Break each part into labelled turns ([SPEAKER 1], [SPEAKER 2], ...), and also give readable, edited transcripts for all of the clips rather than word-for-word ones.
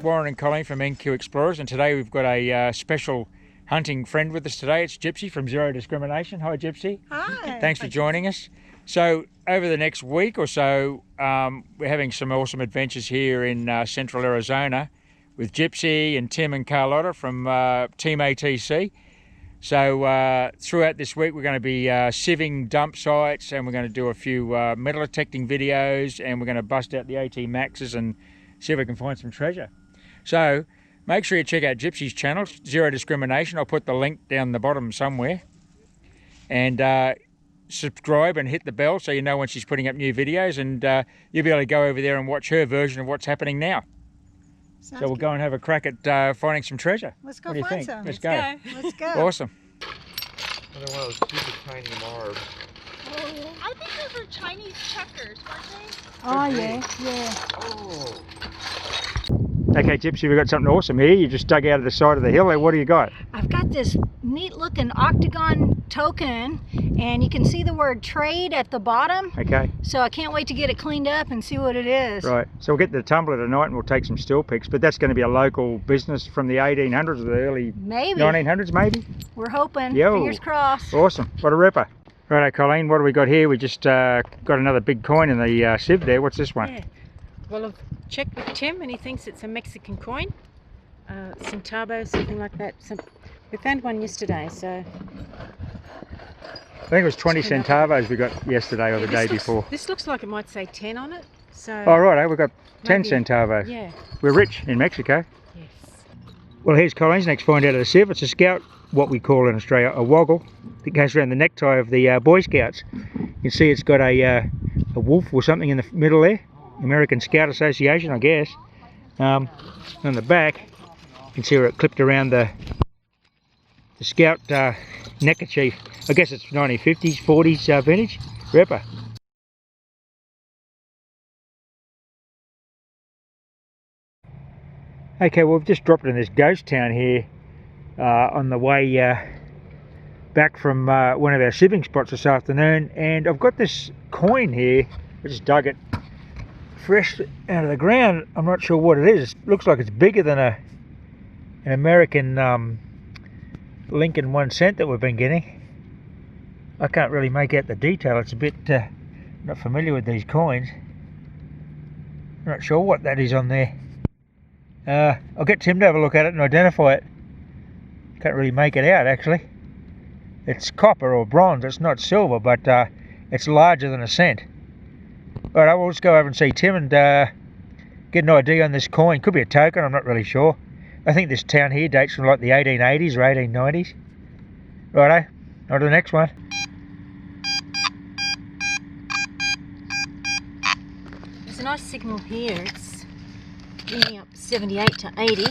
[SPEAKER 1] Warren and Colleen from NQ Explorers, and today we've got a special hunting friend with us today. It's Gypsy from Zero Discrimination. Hi Gypsy.
[SPEAKER 2] Hi.
[SPEAKER 1] Thanks for joining us. So over the next week or so, we're having some awesome adventures here in central Arizona with Gypsy and Tim and Carlotta from Team ATC. So throughout this week we're going to be sieving dump sites, and we're going to do a few metal detecting videos, and we're going to bust out the AT Maxes and see if we can find some treasure. So make sure you check out Gypsy's channel, Zero Discrimination. I'll put the link down the bottom somewhere. And subscribe and hit the bell so you know when she's putting up new videos, and you'll be able to go over there and watch her version of what's happening now.
[SPEAKER 2] Sounds
[SPEAKER 1] So we'll go and have a crack at finding some treasure.
[SPEAKER 2] Let's go
[SPEAKER 1] What do you
[SPEAKER 2] find
[SPEAKER 1] think?
[SPEAKER 2] some.
[SPEAKER 1] Let's go.
[SPEAKER 2] Let's go.
[SPEAKER 1] Awesome.
[SPEAKER 3] Another one of those super tiny marbs.
[SPEAKER 4] I think those are Chinese checkers, weren't they?
[SPEAKER 2] Oh yeah, yeah.
[SPEAKER 3] Oh,
[SPEAKER 1] Okay, Gypsy, we've got something awesome here. You just dug out of the side of the hill. What do you got?
[SPEAKER 2] I've got this neat looking octagon token, and you can see the word trade at the bottom.
[SPEAKER 1] Okay.
[SPEAKER 2] So I can't wait to get it cleaned up and see what it is.
[SPEAKER 1] Right, so we'll get the tumbler tonight and we'll take some still pics, but that's going to be a local business from the 1800s or the early
[SPEAKER 2] Maybe.
[SPEAKER 1] 1900s maybe?
[SPEAKER 2] We're hoping.
[SPEAKER 1] Yo.
[SPEAKER 2] Fingers crossed.
[SPEAKER 1] Awesome, what a ripper. Righto Colleen, what do we got here? We just got another big coin in the sieve there. What's this one?
[SPEAKER 5] Yeah. Well, I've checked with Tim and he thinks it's a Mexican coin. Centavo, something like that. We found one yesterday, so...
[SPEAKER 1] I think it was 20 centavos we got yesterday or the day before.
[SPEAKER 5] This looks like it might say 10 on it, so...
[SPEAKER 1] Oh right, we've got 10
[SPEAKER 5] maybe,
[SPEAKER 1] centavos.
[SPEAKER 5] Yeah.
[SPEAKER 1] We're rich in Mexico.
[SPEAKER 5] Yes.
[SPEAKER 1] Well, here's Colleen's next find out of the sieve. It's a scout, what we call in Australia a woggle, that goes around the necktie of the Boy Scouts. You can see it's got a wolf or something in the middle there. American Scout Association, I guess. On the back, you can see where it clipped around the Scout neckerchief. I guess it's 1950s, 40s vintage. Ripper. Okay, well, we've just dropped in this ghost town here on the way back from one of our sieving spots this afternoon, and I've got this coin here. I just dug it fresh out of the ground. I'm not sure what it is. It looks like it's bigger than an American Lincoln 1 cent that we've been getting. I can't really make out the detail. It's a bit not familiar with these coins. I'm not sure what that is on there. I'll get Tim to have a look at it and identify it. Can't really make it out actually. It's copper or bronze. It's not silver, but it's larger than a cent. Alright, we'll just go over and see Tim and get an idea on this coin. Could be a token, I'm not really sure. I think this town here dates from like the 1880s or 1890s. Righto, on to the next one.
[SPEAKER 5] There's a nice signal here. It's bringing up 78 to 80.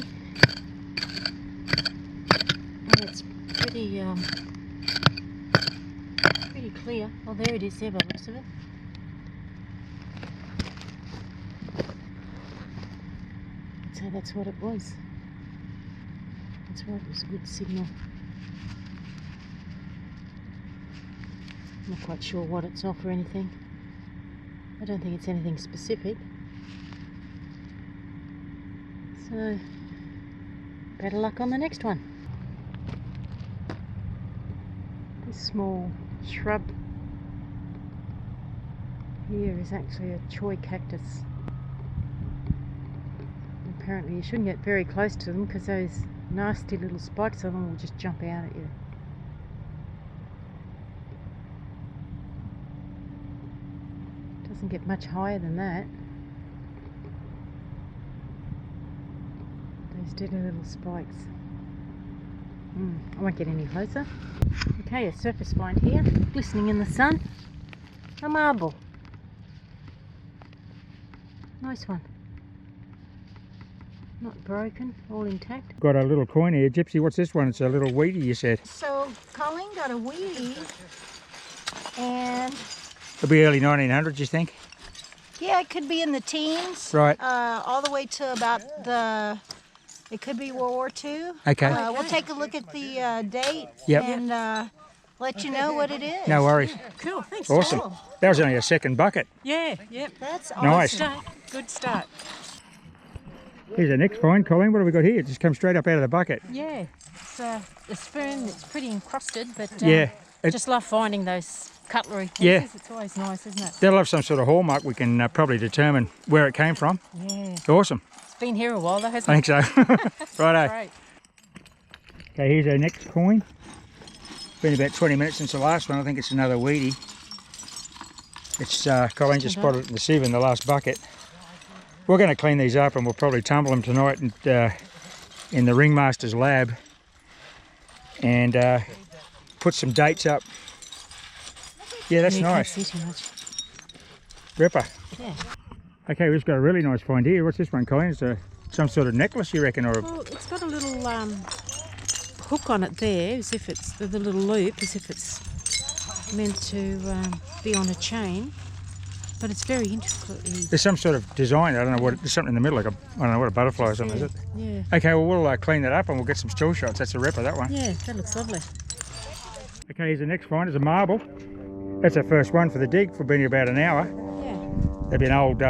[SPEAKER 5] And it's pretty clear. Oh, there it is there by the looks of it. So that's what it was. That's why it was a good signal. I'm not quite sure what it's off or anything. I don't think it's anything specific. So, better luck on the next one. This small shrub here is actually a choy cactus. Apparently you shouldn't get very close to them because those nasty little spikes on them will just jump out at you. Doesn't get much higher than that. Those deadly little spikes. I won't get any closer. Okay, a surface find here, glistening in the sun. A marble. Nice one. Not broken, all intact.
[SPEAKER 1] Got a little coin here. Gypsy, what's this one? It's a little weedy, you said.
[SPEAKER 2] So Colleen got a weedy, and
[SPEAKER 1] It'll be early 1900s, you think?
[SPEAKER 2] yeah, it could be in the teens.
[SPEAKER 1] Right.
[SPEAKER 2] All the way to about it could be World War II.
[SPEAKER 1] Okay.
[SPEAKER 2] We'll take a look at the date
[SPEAKER 1] Yep.
[SPEAKER 2] and let you know what it is.
[SPEAKER 1] No worries.
[SPEAKER 5] Cool, thanks.
[SPEAKER 1] Awesome.
[SPEAKER 2] Cool.
[SPEAKER 1] That was only a second bucket.
[SPEAKER 5] Yeah, yep.
[SPEAKER 2] That's
[SPEAKER 1] Nice.
[SPEAKER 2] awesome.
[SPEAKER 5] Good start.
[SPEAKER 1] Here's our next find, Colleen. What have we got here? It just comes straight up out of the bucket.
[SPEAKER 5] Yeah, it's a spoon. It's pretty encrusted, but
[SPEAKER 1] Yeah.
[SPEAKER 5] just love finding those cutlery pieces.
[SPEAKER 1] Yeah.
[SPEAKER 5] It's always nice, isn't it?
[SPEAKER 1] That'll have some sort of hallmark. We can probably determine where it came from.
[SPEAKER 5] Yeah.
[SPEAKER 1] Awesome.
[SPEAKER 5] It's been here a while though, hasn't
[SPEAKER 1] I think so. Righto.
[SPEAKER 5] Great.
[SPEAKER 1] Okay, here's our next coin. Been about 20 minutes since the last one. I think it's another weedy. It's Colleen just spotted it in the sieve in the last bucket. We're going to clean these up and we'll probably tumble them tonight and, in the Ringmaster's lab and put some dates up. Yeah, that's nice.
[SPEAKER 5] Can't see too much.
[SPEAKER 1] Ripper.
[SPEAKER 5] Yeah.
[SPEAKER 1] Okay, we've got a really nice find here. What's this one, Colleen? It's some sort of necklace, you reckon? Or
[SPEAKER 5] Well, it's got a little hook on it there, as if it's the little loop, as if it's meant to be on a chain. But it's very intricately.
[SPEAKER 1] there's some sort of design. I don't know what. There's something in the middle, like I don't know what a butterfly or something, is it?
[SPEAKER 5] Yeah.
[SPEAKER 1] Okay, well we'll clean that up and we'll get some still shots. That's a ripper, that one.
[SPEAKER 5] Yeah, that looks lovely.
[SPEAKER 1] Okay, here's the next find. It's a marble. That's our first one for the dig. We've been here about an hour.
[SPEAKER 5] Yeah.
[SPEAKER 1] That'd be an old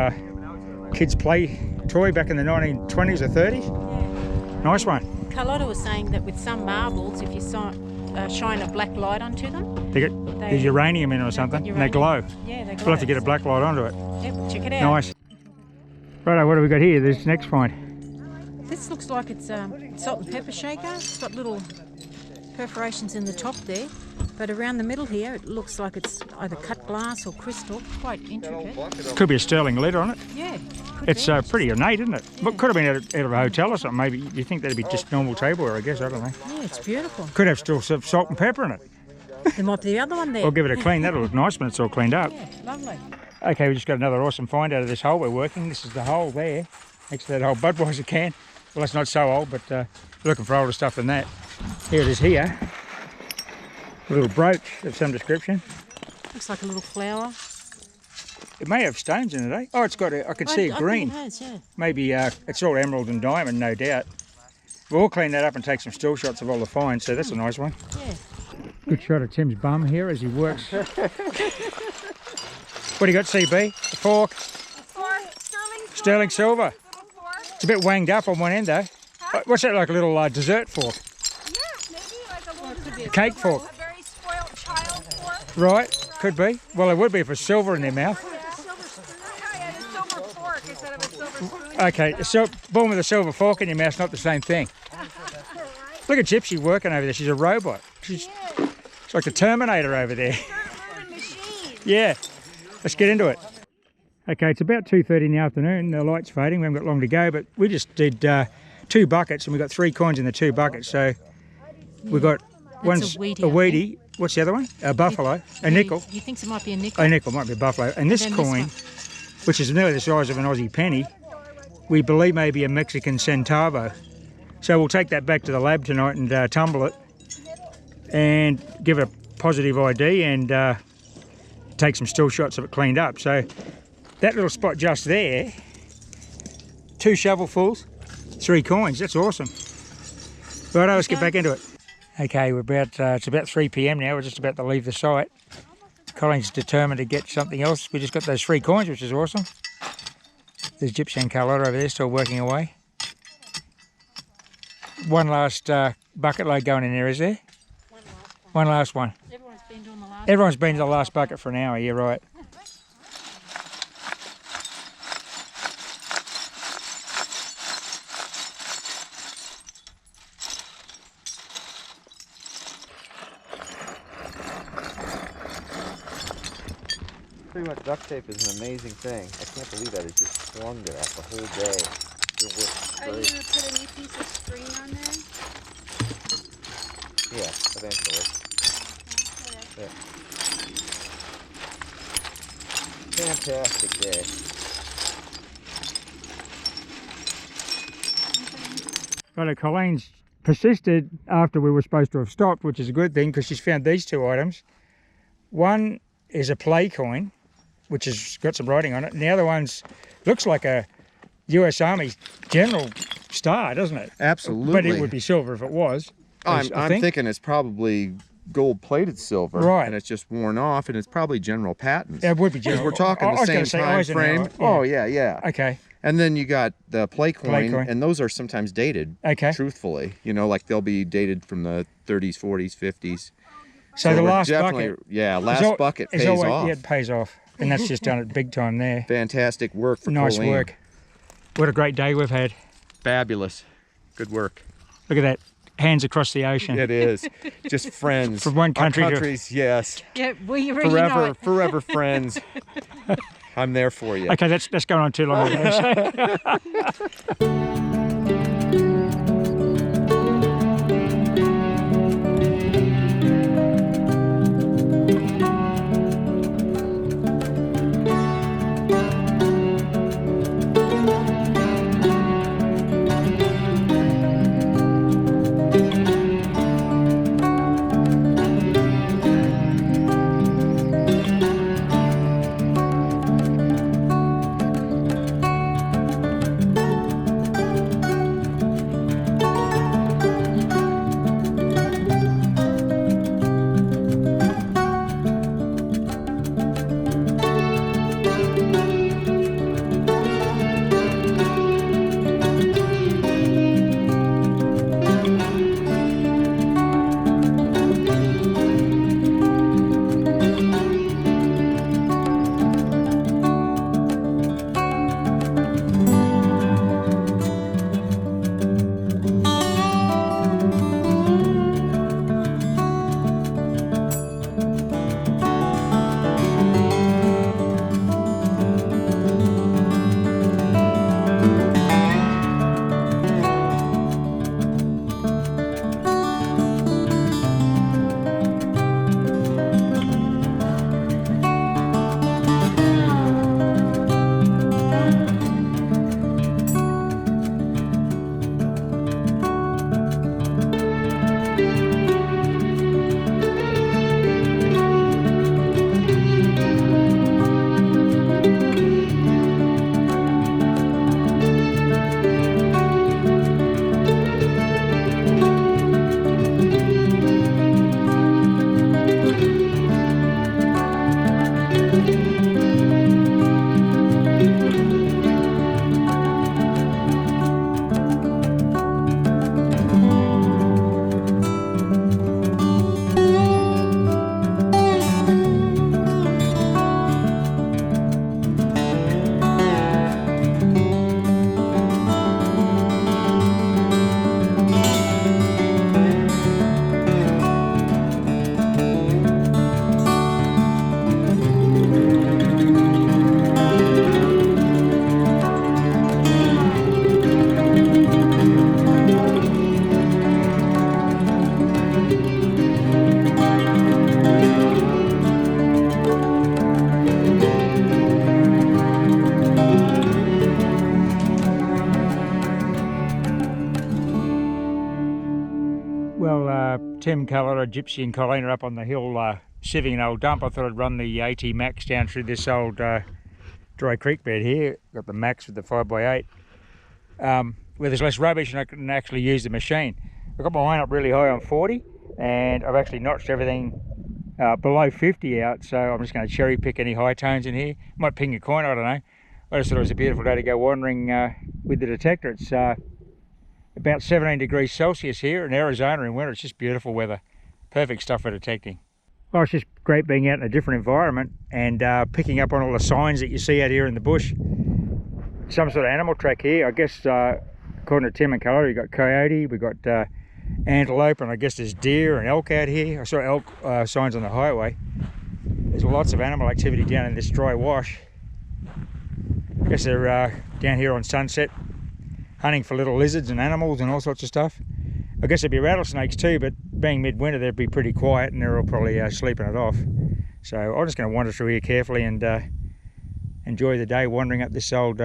[SPEAKER 1] kids' play toy back in the 1920s or 30s.
[SPEAKER 5] Yeah.
[SPEAKER 1] Nice one.
[SPEAKER 5] Carlotta was saying that with some marbles, if you shine a black light onto them,
[SPEAKER 1] There's uranium in it or something, and they glow.
[SPEAKER 5] Yeah, they glow.
[SPEAKER 1] We'll have to get a black light onto it.
[SPEAKER 5] Yeah, we'll check it out.
[SPEAKER 1] Nice. Righto, what have we got here? This next find.
[SPEAKER 5] This looks like it's salt and pepper shaker. It's got little perforations in the top there, but around the middle here it looks like it's either cut glass or crystal. Quite intricate.
[SPEAKER 1] Could be a sterling lid on it.
[SPEAKER 5] Yeah.
[SPEAKER 1] It's pretty ornate, isn't it? But could have been out of a hotel or something. Maybe you think that'd be just normal tableware, I guess. I don't know.
[SPEAKER 5] Yeah, it's beautiful.
[SPEAKER 1] Could have still some salt and pepper in it.
[SPEAKER 5] There might be the other one there.
[SPEAKER 1] We'll give it a clean. That'll look nice when it's all cleaned up.
[SPEAKER 5] Yeah, lovely.
[SPEAKER 1] Okay, we just got another awesome find out of this hole we're working. This is the hole there, next to that old Budweiser can. Well, that's not so old, but we're looking for older stuff than that. Here it is here. A little brooch of some description.
[SPEAKER 5] Looks like a little flower.
[SPEAKER 1] It may have stones in it, eh? Oh, it's got I can see it green.
[SPEAKER 5] I think it has, yeah.
[SPEAKER 1] Maybe it's all emerald and diamond, no doubt. We'll clean that up and take some still shots of all the finds, so that's a nice one.
[SPEAKER 5] Yeah.
[SPEAKER 1] Good shot of Tim's bum here as he works. What do you got, CB? A fork? Sterling silver. It's a bit wanged up on one end though. What's that, like a little dessert fork?
[SPEAKER 4] Yeah, maybe like a little
[SPEAKER 1] Cake fork.
[SPEAKER 4] A very spoiled child fork.
[SPEAKER 1] Right, could be. Well, it would be if it's silver in their mouth.
[SPEAKER 4] A silver spoon. I had a silver fork instead of a silver spoon.
[SPEAKER 1] Okay, so born with a silver fork in your mouth's not the same thing. Look at Gypsy working over there. She's a robot. She's like the Terminator over there. Yeah, let's get into it. Okay, it's about 2:30 in the afternoon. The light's fading. We haven't got long to go, but we just did 2 buckets and we got 3 coins in the 2 buckets. So we got one's a weedy. What's the other one? A buffalo. A nickel.
[SPEAKER 5] You think it might be a nickel?
[SPEAKER 1] A nickel, might be a buffalo. And this
[SPEAKER 5] then
[SPEAKER 1] coin, which is nearly the size of an Aussie penny, we believe may be a Mexican centavo. So we'll take that back to the lab tonight and tumble it and give it a positive ID and take some still shots of it cleaned up. So that little spot just there, 2 shovelfuls, 3 coins. That's awesome. Righto, let's get back into it. Okay, we're it's about 3 p.m. now. We're just about to leave the site. Colleen's determined to get something else. We just got those 3 coins, which is awesome. There's Gypsy and Carlotta over there still working away. One last bucket load going in there, is there? One last one.
[SPEAKER 5] Everyone's been doing the last
[SPEAKER 1] Everyone's been to the last bucket for an hour, you're right.
[SPEAKER 3] Pretty much duct tape is an amazing thing. I can't believe that it just slung there the whole day. It works
[SPEAKER 4] Are you
[SPEAKER 3] great.
[SPEAKER 4] going to put a new piece of screen on there?
[SPEAKER 3] Yeah, eventually. Yeah. Fantastic day.
[SPEAKER 1] Well, Colleen's persisted after we were supposed to have stopped, which is a good thing because she's found these 2 items. One is a play coin, which has got some writing on it, and the other one's looks like a US Army general star, doesn't it?
[SPEAKER 6] Absolutely.
[SPEAKER 1] But it would be silver if it was.
[SPEAKER 6] I'm thinking it's probably gold-plated silver,
[SPEAKER 1] Right.
[SPEAKER 6] and it's just worn off, and it's probably General Patton's.
[SPEAKER 1] It would be general.
[SPEAKER 6] Because we're talking
[SPEAKER 1] I
[SPEAKER 6] the
[SPEAKER 1] was
[SPEAKER 6] same
[SPEAKER 1] gonna say
[SPEAKER 6] time
[SPEAKER 1] Eisenhower,
[SPEAKER 6] frame.
[SPEAKER 1] yeah.
[SPEAKER 6] Oh yeah, yeah.
[SPEAKER 1] Okay.
[SPEAKER 6] And then you got the play coin,
[SPEAKER 1] coin.
[SPEAKER 6] and those are sometimes dated.
[SPEAKER 1] Okay.
[SPEAKER 6] Truthfully, you know, like they'll be dated from the 30s, 40s, 50s.
[SPEAKER 1] So the
[SPEAKER 6] we're
[SPEAKER 1] last
[SPEAKER 6] definitely,
[SPEAKER 1] bucket.
[SPEAKER 6] yeah, last bucket pays off.
[SPEAKER 1] Yeah, it pays off. And that's just done it big time there.
[SPEAKER 6] Fantastic work for
[SPEAKER 1] Nice
[SPEAKER 6] Colleen.
[SPEAKER 1] work. What a great day we've had.
[SPEAKER 6] Fabulous. Good work.
[SPEAKER 1] Look at that. Hands across the ocean.
[SPEAKER 6] It is. Just friends.
[SPEAKER 1] From one country
[SPEAKER 6] Our
[SPEAKER 1] to-
[SPEAKER 6] countries, yes.
[SPEAKER 5] Yeah, we
[SPEAKER 6] Forever, forever friends. I'm there for you.
[SPEAKER 1] Okay, that's going on too long. Tim, Carlotta, Gypsy and Colleen are up on the hill sieving an old dump. I thought I'd run the AT Max down through this old dry creek bed here. Got the Max with the 5x8 where there's less rubbish and I can actually use the machine. I've got my line up really high on 40 and I've actually notched everything below 50 out, so I'm just going to cherry pick any high tones in here. Might ping a coin, I don't know. I just thought it was a beautiful day to go wandering with the detector. It's about 17 degrees Celsius here in Arizona in winter. It's just beautiful weather. Perfect stuff for detecting. Well, it's just great being out in a different environment and picking up on all the signs that you see out here in the bush. Some sort of animal track here. I guess according to Tim and Carlotta, we've got coyote, we've got antelope, and I guess there's deer and elk out here. I saw elk signs on the highway. There's lots of animal activity down in this dry wash. I guess they're down here on Sunset hunting for little lizards and animals and all sorts of stuff. I guess there'd be rattlesnakes too, but being midwinter they'd be pretty quiet and they're all probably sleeping it off. So I'm just going to wander through here carefully and enjoy the day wandering up this old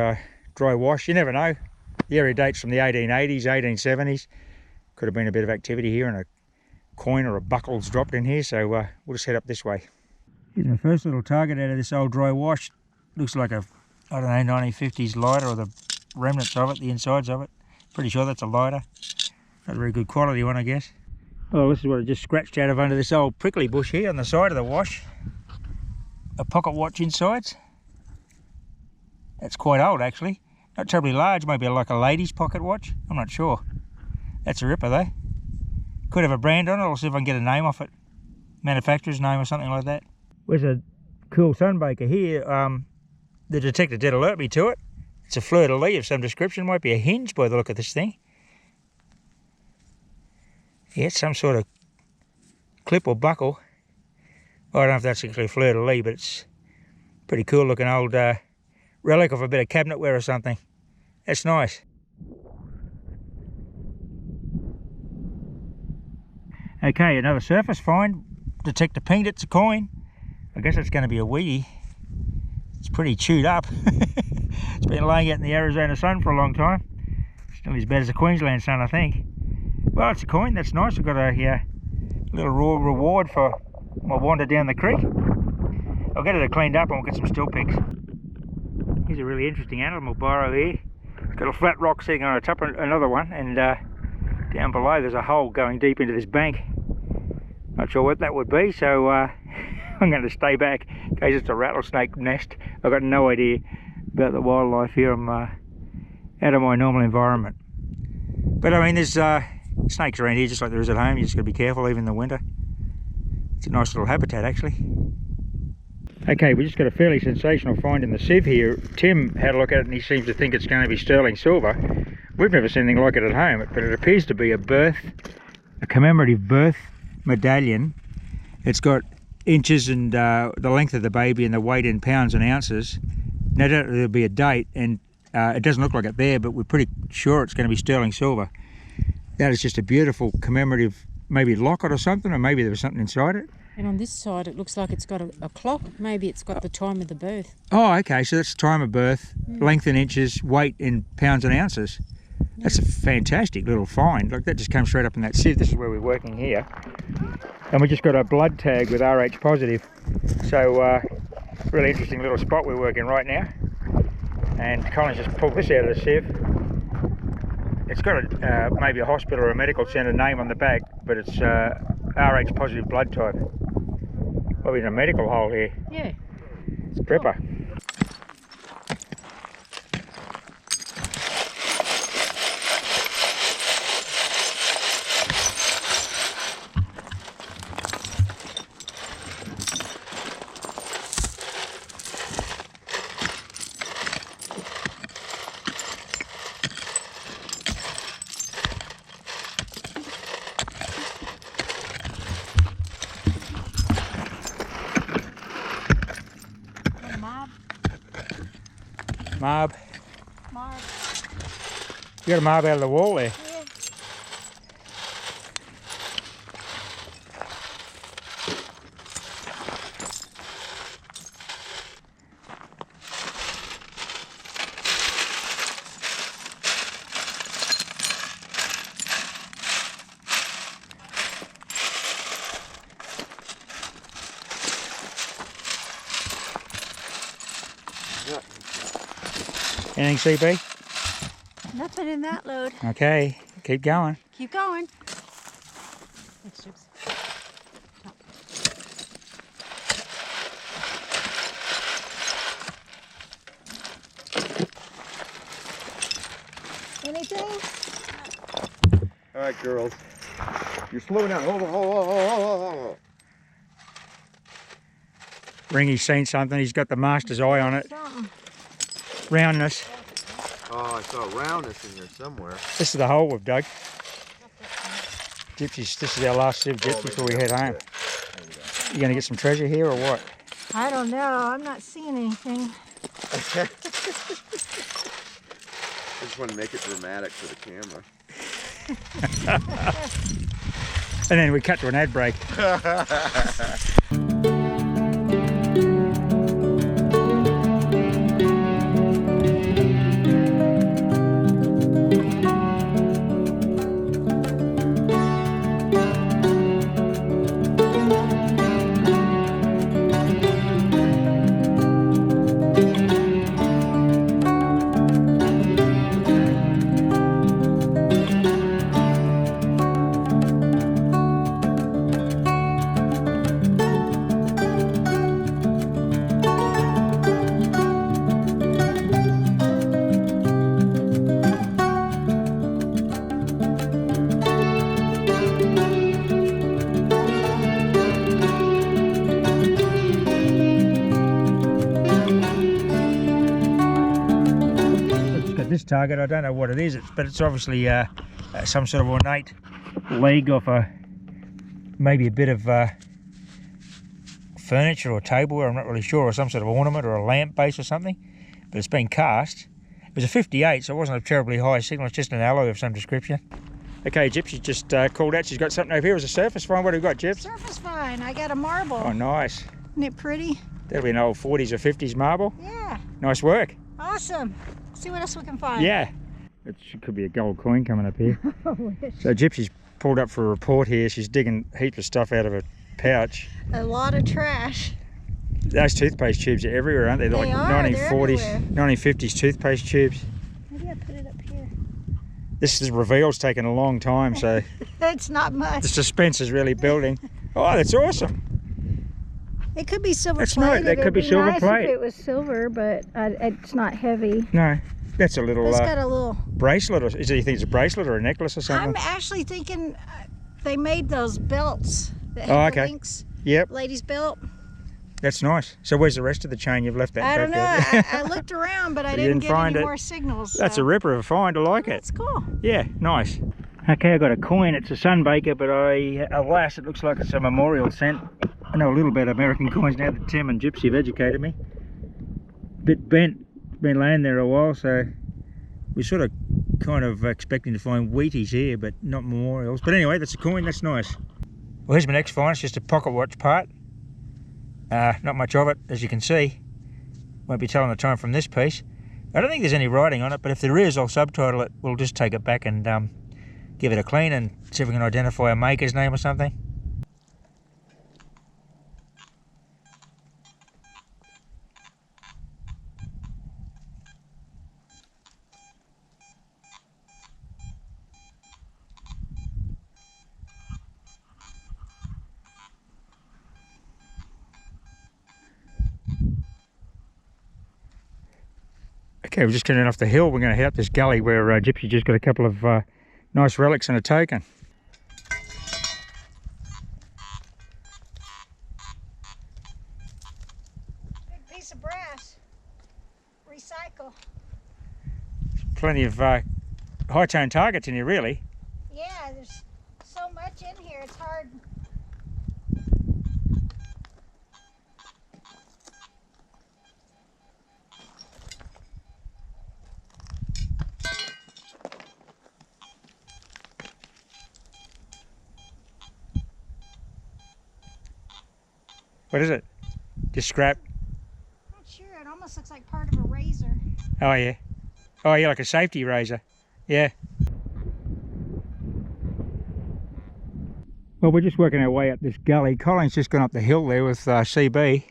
[SPEAKER 1] dry wash. You never know. The area dates from the 1880s, 1870s. Could have been a bit of activity here and a coin or a buckle's dropped in here, so we'll just head up this way. Here's my first little target out of this old dry wash. Looks like a, I don't know, 1950s lighter or the remnants of it, the insides of it. Pretty sure that's a lighter. Not a very good quality one, I guess. Well, this is what I just scratched out of under this old prickly bush here on the side of the wash. A pocket watch insides. That's quite old actually. Not terribly large, maybe like a lady's pocket watch. I'm not sure. That's a ripper though. Could have a brand on it. I'll see if I can get a name off it. Manufacturer's name or something like that. There's a cool sunbaker here. The detector did alert me to it. It's a fleur-de-lis of some description. Might be a hinge by the look of this thing. Yeah, it's some sort of clip or buckle. Well, I don't know if that's actually a fleur-de-lis, but it's pretty cool looking old relic of a bit of cabinetware or something. That's nice. Okay, another surface find. Detector pinged it's a coin. I guess it's going to be a wheatie. It's pretty chewed up. It's been laying out in the Arizona sun for a long time. Still as bad as the Queensland sun, I think. Well, it's a coin. That's nice. We've got a little raw reward for my wander down the creek. I'll get it cleaned up and we'll get some still pics. Here's a really interesting animal burrow here. It's got a flat rock sitting on top of another one, and down below there's a hole going deep into this bank. Not sure what that would be, so I'm going to stay back in case it's a rattlesnake nest. I've got no idea about the wildlife here. I'm out of my normal environment. But I mean, there's snakes around here just like there is at home. You just got to be careful even in the winter. It's a nice little habitat actually. Okay, we just got a fairly sensational find in the sieve here. Tim had a look at it and he seems to think it's going to be sterling silver. We've never seen anything like it at home, but it appears to be a commemorative birth medallion. It's got inches and the length of the baby and the weight in pounds and ounces. No doubt there'll be a date, and it doesn't look like it there, but we're pretty sure it's going to be sterling silver. That is just a beautiful commemorative, maybe locket or something, or maybe there was something inside it.
[SPEAKER 5] And on this side it looks like it's got a clock. Maybe it's got the time of the birth.
[SPEAKER 1] Oh, okay, so that's time of birth, length in inches, weight in pounds and ounces. That's a fantastic little find. Like, that just came straight up in that sieve. This is where we're working here. And we just got a blood tag with RH positive. So, really interesting little spot we're working right now. And Colin's just pulled this out of the sieve. It's got maybe a hospital or a medical centre name on the back, but it's RH positive blood type. Probably in a medical hole here.
[SPEAKER 5] Yeah.
[SPEAKER 1] It's a ripper. Mob.
[SPEAKER 2] Marb.
[SPEAKER 1] You got a mob out of the wall there.
[SPEAKER 2] Yeah.
[SPEAKER 1] Anything, CB?
[SPEAKER 2] Nothing in that load.
[SPEAKER 1] Okay, keep going.
[SPEAKER 2] Keep going.
[SPEAKER 5] Thanks, Gypsy.
[SPEAKER 2] Anything?
[SPEAKER 6] All right, girls. You're slowing down. Oh.
[SPEAKER 1] Ringy's seen something. He's got the master's eye on it.
[SPEAKER 2] Something.
[SPEAKER 1] Roundness.
[SPEAKER 3] Oh, I saw roundness in there somewhere.
[SPEAKER 1] This is the hole we've dug. Gypsy's, this is our last sieve, Gypsy, before we head home. You going to get some treasure here or what?
[SPEAKER 2] I don't know. I'm not seeing anything.
[SPEAKER 6] I just want to make it dramatic for the camera.
[SPEAKER 1] And then we cut to an ad break. target. I don't know what it is, but it's obviously some sort of ornate leg off maybe a bit of furniture or tableware, I'm not really sure, or some sort of ornament or a lamp base or something, but it's been cast. It was a 58, so it wasn't a terribly high signal, it's just an alloy of some description. Okay, Gypsy just called out, she's got something over here. As a surface fine. What have we got, Gyps?
[SPEAKER 2] Surface fine, I got a marble.
[SPEAKER 1] Oh, nice.
[SPEAKER 2] Isn't it pretty?
[SPEAKER 1] That'll be an old 40s or 50s marble.
[SPEAKER 2] Yeah.
[SPEAKER 1] Nice work.
[SPEAKER 2] Awesome. See what else we can find.
[SPEAKER 1] Yeah. It could be a gold coin coming up here. So Gypsy's pulled up for a report here. She's digging heaps of stuff out of a pouch.
[SPEAKER 2] A lot of trash.
[SPEAKER 1] Those toothpaste tubes are everywhere, aren't they? They're like
[SPEAKER 2] are,
[SPEAKER 1] 1940s, 1950s toothpaste tubes.
[SPEAKER 2] Maybe I put it up here.
[SPEAKER 1] This reveal's taken a long time, so
[SPEAKER 2] It's not much.
[SPEAKER 1] the suspense is really building. Oh, that's awesome.
[SPEAKER 2] It could be silver
[SPEAKER 1] That's
[SPEAKER 2] plate.
[SPEAKER 1] nice. That could be silver
[SPEAKER 2] nice
[SPEAKER 1] plate.
[SPEAKER 2] If it was silver, but it's not heavy.
[SPEAKER 1] No, that's a little
[SPEAKER 2] It's got a little.
[SPEAKER 1] bracelet. Or is it, you think it's a bracelet or a necklace or something?
[SPEAKER 2] I'm actually thinking they made those belts that
[SPEAKER 1] Oh,
[SPEAKER 2] have the
[SPEAKER 1] okay.
[SPEAKER 2] links.
[SPEAKER 1] Yep,
[SPEAKER 2] Ladies' belt.
[SPEAKER 1] that's nice. So where's the rest of the chain? You've left that
[SPEAKER 2] I
[SPEAKER 1] back
[SPEAKER 2] don't know.
[SPEAKER 1] there.
[SPEAKER 2] I looked around, but I
[SPEAKER 1] You
[SPEAKER 2] didn't
[SPEAKER 1] didn't
[SPEAKER 2] get
[SPEAKER 1] find
[SPEAKER 2] any
[SPEAKER 1] it?
[SPEAKER 2] more signals.
[SPEAKER 1] That's
[SPEAKER 2] so.
[SPEAKER 1] a ripper of a find. I like it.
[SPEAKER 2] That's cool.
[SPEAKER 1] Yeah, nice. Okay, I got a coin. It's a sunbaker, but alas, it looks like it's a memorial cent. I know a little bit of American coins now that Tim and Gypsy have educated me. Bit bent, been laying there a while, so we're sort of kind of expecting to find Wheaties here, but not memorials. But anyway, that's a coin. That's nice. Well, here's my next find. It's just a pocket watch part. Not much of it, as you can see. Won't be telling the time from this piece. I don't think there's any writing on it, but if there is, I'll subtitle it. We'll just take it back and give it a clean and see if we can identify a maker's name or something. Okay, we're just turning off the hill. We're going to head up this gully where Gypsy just got a couple of nice relics and a token.
[SPEAKER 2] Big piece of brass. Recycle.
[SPEAKER 1] Plenty of high-tone targets in here, really.
[SPEAKER 2] Yeah, there's so much in here. It's hard.
[SPEAKER 1] What is it? Just scrap?
[SPEAKER 2] Not sure. It almost looks like part of a razor.
[SPEAKER 1] Oh, yeah. Oh, yeah, like a safety razor. Yeah. Well, we're just working our way up this gully. Colleen's just gone up the hill there with CB.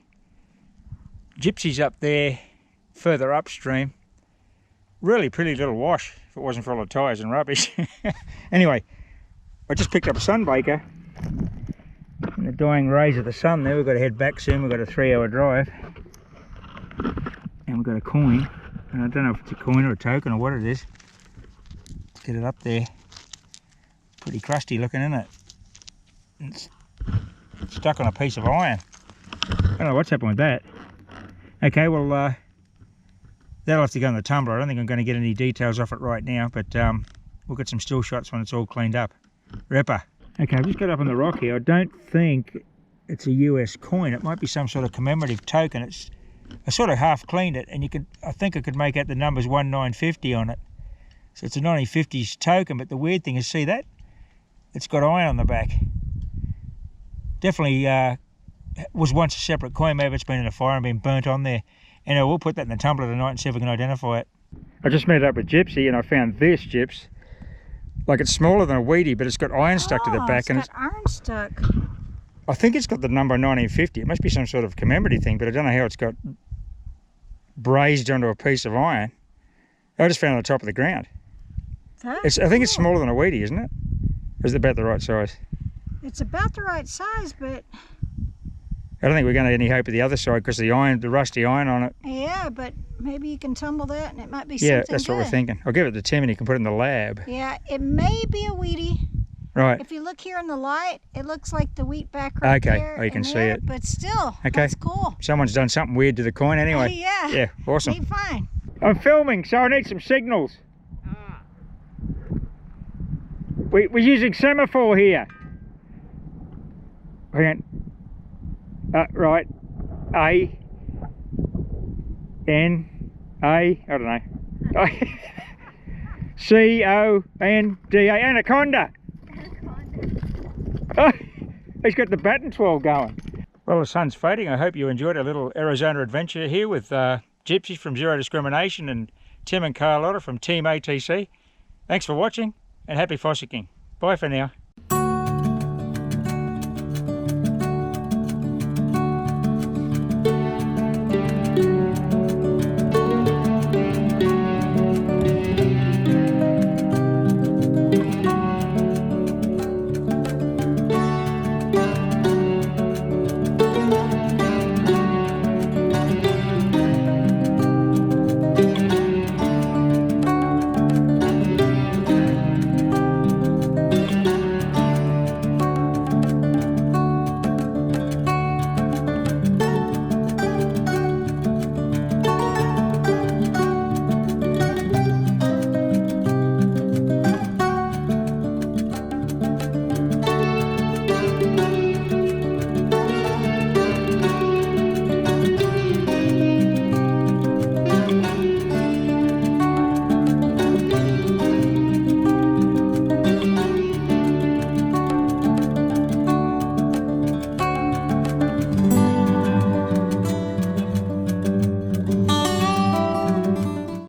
[SPEAKER 1] Gypsy's up there, further upstream. Really pretty little wash, if it wasn't for all the tyres and rubbish. Anyway, I just picked up a sunbaker. In the dying rays of the sun there. We've got to head back soon. We've got a 3-hour drive. And we've got a coin. And I don't know if it's a coin or a token or what it is. Let's get it up there. Pretty crusty looking, isn't it? It's stuck on a piece of iron. I don't know what's happened with that. Okay, well, that'll have to go in the tumbler. I don't think I'm going to get any details off it right now, but we'll get some still shots when it's all cleaned up. Ripper. Okay, I've just got up on the rock here. I don't think it's a US coin. It might be some sort of commemorative token. I sort of half cleaned it, and I think I could make out the numbers 1950 on it. So it's a 1950s token, but the weird thing is, see that? It's got iron on the back. Definitely was once a separate coin. Maybe it's been in a fire and been burnt on there. Anyway, we'll put that in the tumbler tonight and see if we can identify it. I just met up with Gypsy and I found this, Gyps. Like, it's smaller than a Wheatie, but it's got iron stuck to the back.
[SPEAKER 2] It's got iron stuck.
[SPEAKER 1] I think it's got the number 1950. It must be some sort of commemorative thing, but I don't know how it's got brazed onto a piece of iron. I just found it on the top of the ground. I think it's smaller than a Wheatie, isn't it? Or is it about the right size?
[SPEAKER 2] It's about the right size, but...
[SPEAKER 1] I don't think we're going to have any hope of the other side because the rusty iron on it.
[SPEAKER 2] Yeah, but maybe you can tumble that and it might be something
[SPEAKER 1] Yeah, that's
[SPEAKER 2] good.
[SPEAKER 1] what we're thinking. I'll give it to Tim and he can put it in the lab.
[SPEAKER 2] Yeah, it may be a Wheatie.
[SPEAKER 1] Right.
[SPEAKER 2] If you look here in the light, it looks like the wheat back right
[SPEAKER 1] Okay.
[SPEAKER 2] there.
[SPEAKER 1] Oh, you can
[SPEAKER 2] and
[SPEAKER 1] see
[SPEAKER 2] there,
[SPEAKER 1] it.
[SPEAKER 2] But still,
[SPEAKER 1] Okay.
[SPEAKER 2] that's cool.
[SPEAKER 1] Someone's done something weird to the coin anyway.
[SPEAKER 2] Yeah.
[SPEAKER 1] Yeah, awesome.
[SPEAKER 2] Neat find.
[SPEAKER 1] I'm filming, so I need some signals. We're using semaphore here. Hang on. Right. A. N. A. I don't know. C-O-N-D-A. Anaconda. Oh, he's got the batten twirl going. Well, the sun's fading. I hope you enjoyed a little Arizona adventure here with Gypsy from Zero Discrimination and Tim and Carlotta from Team ATC. Thanks for watching and happy fossicking. Bye for now.